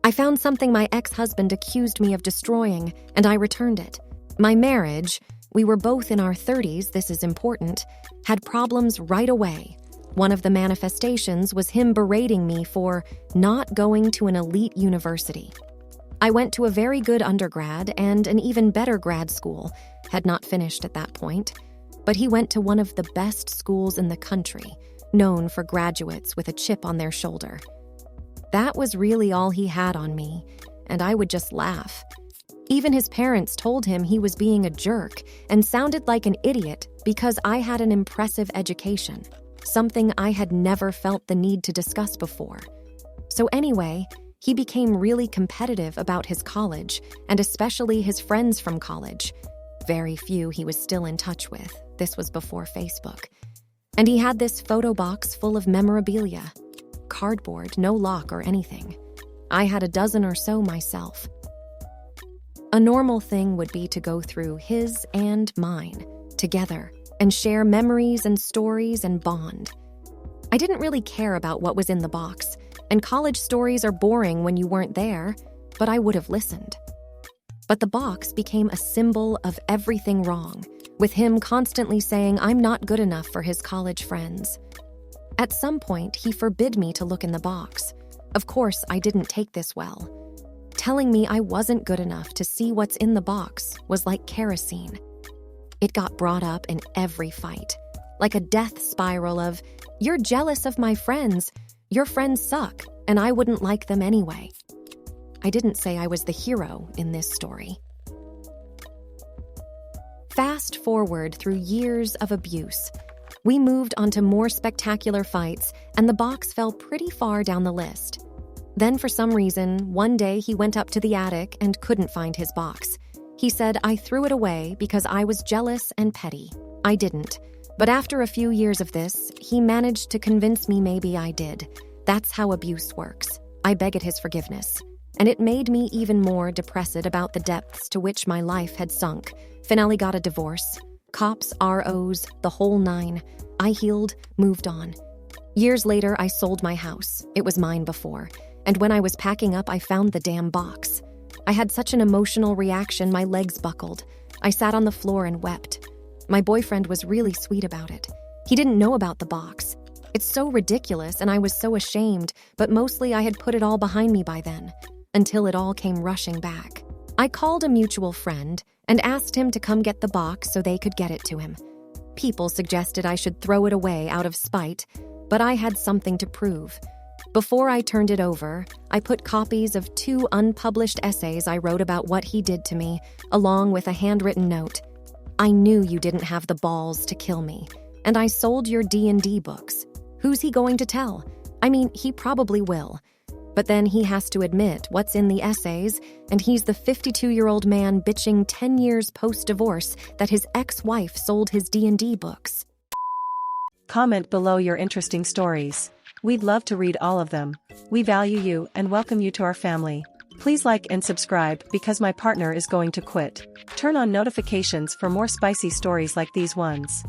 I found something my ex-husband accused me of destroying, and I returned it. My marriage, we were both in our 30s, this is important, had problems right away. One of the manifestations was him berating me for not going to an elite university. I went to a very good undergrad and an even better grad school, had not finished at that point, but he went to one of the best schools in the country, known for graduates with a chip on their shoulder. That was really all he had on me, and I would just laugh. Even his parents told him he was being a jerk and sounded like an idiot because I had an impressive education, something I had never felt the need to discuss before. So anyway, he became really competitive about his college, and especially his friends from college. Very few he was still in touch with. This was before Facebook. And he had this photo box full of memorabilia. Cardboard, no lock or anything. I had a dozen or so myself. A normal thing would be to go through his and mine together and share memories and stories and bond. I didn't really care about what was in the box, and college stories are boring when you weren't there, but I would have listened. But the box became a symbol of everything wrong, with him constantly saying I'm not good enough for his college friends. At some point, he forbid me to look in the box. Of course, I didn't take this well. Telling me I wasn't good enough to see what's in the box was like kerosene. It got brought up in every fight, like a death spiral of, you're jealous of my friends, your friends suck, and I wouldn't like them anyway. I didn't say I was the hero in this story. Fast forward through years of abuse. We moved on to more spectacular fights, and the box fell pretty far down the list. Then for some reason, one day he went up to the attic and couldn't find his box. He said I threw it away because I was jealous and petty. I didn't. But after a few years of this, he managed to convince me maybe I did. That's how abuse works. I begged his forgiveness. And it made me even more depressed about the depths to which my life had sunk. Finale got a divorce. Cops, ROs, the whole nine. I healed, moved on. Years later, I sold my house. It was mine before. And when I was packing up, I found the damn box. I had such an emotional reaction, my legs buckled. I sat on the floor and wept. My boyfriend was really sweet about it. He didn't know about the box. It's so ridiculous, and I was so ashamed, but mostly I had put it all behind me by then, until it all came rushing back. I called a mutual friend and asked him to come get the box so they could get it to him. People suggested I should throw it away out of spite, but I had something to prove. Before I turned it over, I put copies of 2 unpublished essays I wrote about what he did to me, along with a handwritten note. I knew you didn't have the balls to kill me, and I sold your D&D books. Who's he going to tell? I mean, he probably will. But then he has to admit what's in the essays, and he's the 52-year-old man bitching 10 years post-divorce that his ex-wife sold his D&D books. Comment below your interesting stories. We'd love to read all of them. We value you and welcome you to our family. Please like and subscribe because my partner is going to quit. Turn on notifications for more spicy stories like these ones.